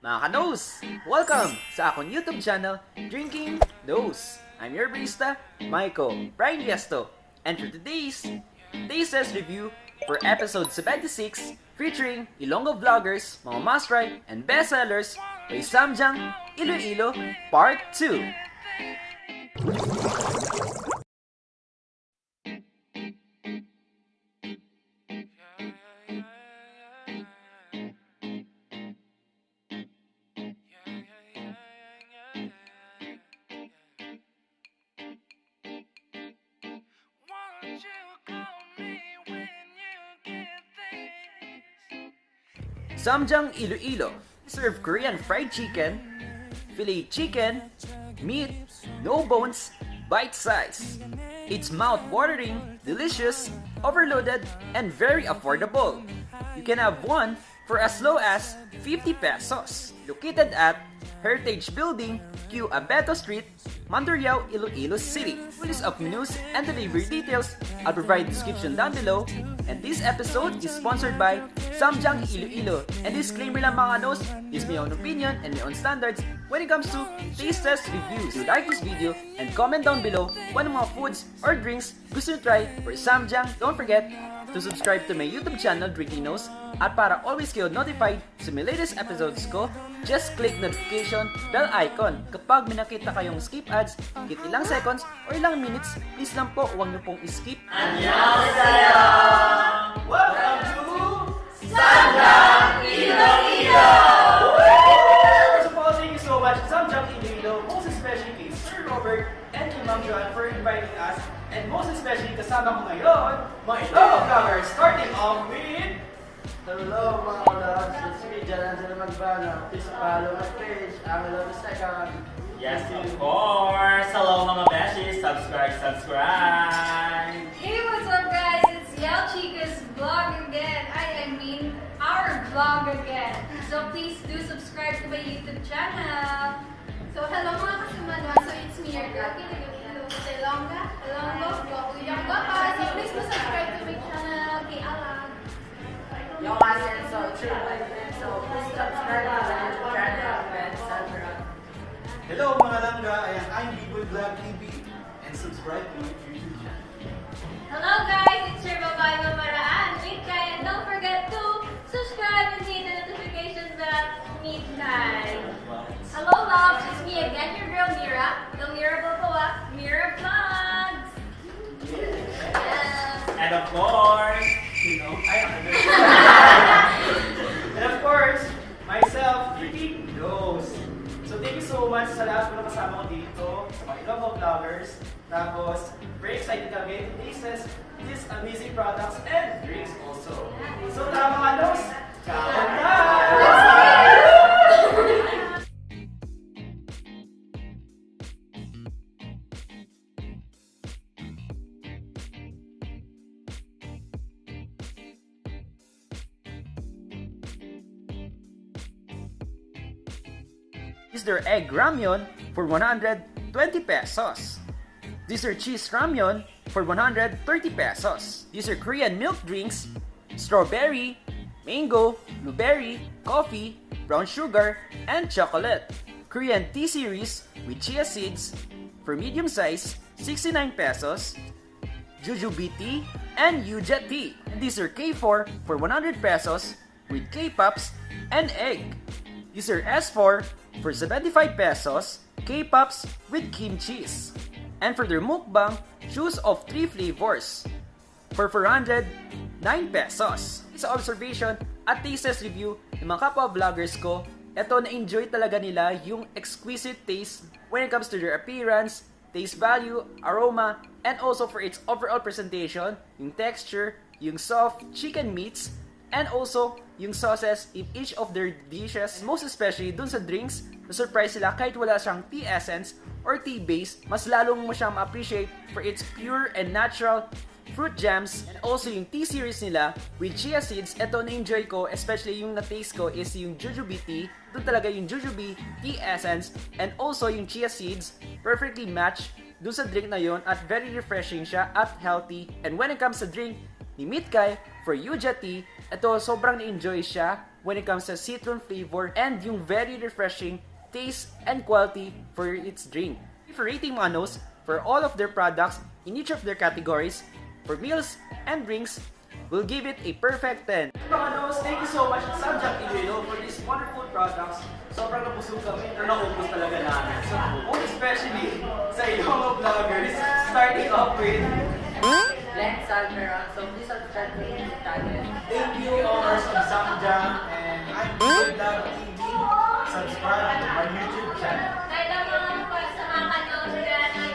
Mga ka-nose! Welcome sa akong YouTube channel, Drinking Nose. I'm your barista, Michael Brian Diesto. And for today's Taste Test Review for episode 76, featuring Ilonggo vloggers, mga must-try and bestsellers by Samjang Iloilo Part 2. Samjang Iloilo serve Korean fried chicken, fillet chicken, meat, no bones, bite size. It's mouth-watering, delicious, overloaded, and very affordable. You can have one for as low as 50 pesos. Located at Heritage Building, Q Abeto Street, Mandurriao, Iloilo City. For list of news and delivery details, I'll provide description down below. And this episode is sponsored by Samjang Iloilo. And disclaimer lang mga nos, this is my own opinion and my own standards when it comes to taste test reviews. If you like this video and comment down below kung anong mga foods or drinks gusto nyo try for Samjang. Don't forget to subscribe to my YouTube channel, Drinking Nose. At para always kayo notified sa my latest episodes ko, just click notification bell icon. Kapag may nakita kayong skip ads, kahit ilang seconds or ilang minutes, please lang po huwag nyo pong skip. 안녕하세요. Welcome to Samjang Iloilo. First of all, thank you so much, Samjang Iloilo, most especially kay Sir Robert and kay Ma'am Joanne for inviting us, and most especially kasama ko ngayon, mga Ilonggo vloggers, starting off with... Hello mga vlogs, it's me, Jalan Magbana. Please follow my page, I'm Ilonggo Second. Yes, of course. Hello, mga besties. Subscribe. Hey, what's up, guys? It's Yao Chica's vlog again. I mean, our vlog again. So please do subscribe to my YouTube channel. So hello mga kasimano. So it's me, your girl, Ilonggo, Bokkeumpap. So please do subscribe to my channel. Kay Alan. Yung asin, so please subscribe to the YouTube channel and Selfy. Hello mga langga, ayan, I'm B-Boy Vlog TV and subscribe to my YouTube channel. Hello guys, it's your babae Mamaraan, Midkay, and don't forget to subscribe and hit the notification bell, Midkay. Hello loves, it's me again, your girl Mira, the Mira Bokoa, Mira Vlogs. Yes. And of course, And of course, myself, Drinking Nose. So thank you so much sa lahat po na kasama ko dito, sa mga Ilonggo vloggers. Tapos, very excited kami to taste these amazing products and drinks also. So tara mga nose, kaon na! Is their egg ramyeon for 120 pesos. These are cheese ramyeon for 130 pesos. These are Korean milk drinks, strawberry, mango, blueberry, coffee, brown sugar, and chocolate. Korean tea series with chia seeds for medium size, 69 pesos. Jujube tea and Yuja tea. And these are K4 for 100 pesos with Kpops and egg. These are S4 for 75 pesos, Kpops with kimchi. And for their mukbang, choose of 3 flavors for 409 pesos. Sa observation at taste test review ng mga kapwa vloggers ko, eto na-enjoy talaga nila yung exquisite taste when it comes to their appearance, taste value, aroma, and also for its overall presentation, yung texture, yung soft chicken meats, and also yung sauces in each of their dishes. Most especially dun sa drinks, na-surprise sila kahit wala siyang tea essence or tea base, mas lalong mo siyang ma-appreciate for its pure and natural fruit jams. And also yung tea series nila with chia seeds, eto na-enjoy ko, especially yung na-taste ko is yung jujube tea. Dun talaga yung jujube tea essence and also yung chia seeds perfectly match dun sa drink na yon at very refreshing siya at healthy. And when it comes sa drink ni Midkay for Yuja tea, ito sobrang na-enjoy siya when it comes to citron flavor and yung very refreshing taste and quality for its drink. For rating mga nos, for all of their products in each of their categories, for meals and drinks, we'll give it a perfect 10. Mga nos, thank you so much Samjang Iloilo for these wonderful products. Sobrang nabusog kami pero naubos talaga namin. So, most especially sa Ilonggo vloggers, starting off with Let's Salmeron. So please subscribe to my channel. Thank you, owners of Samjang, and I'm BOKKEUMAP TV. Subscribe to my YouTube channel. Kahit ang mga pagsamahan nyo dyan ay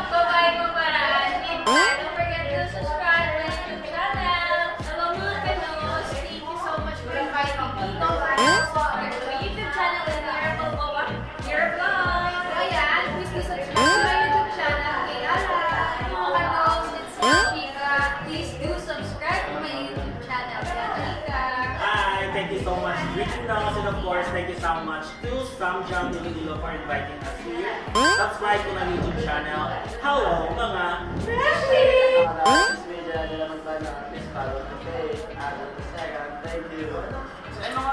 babae mo paraan. Don't forget to subscribe to my YouTube channel. Sa mga kanos, thank you so much for inviting me to my YouTube channel and your vlog. Ayan, please do subscribe to my YouTube channel. Kaya mga kanos, it's Selfy. Please do subscribe to my YouTube channel. Hi, thank you so much, Ricky Knows, and of course, thank you so much to Samjang Iloilo for inviting us here. Subscribe to my YouTube channel. Hello, mga Besty! Media nila magpana. Please follow the page. Thank you. So, mga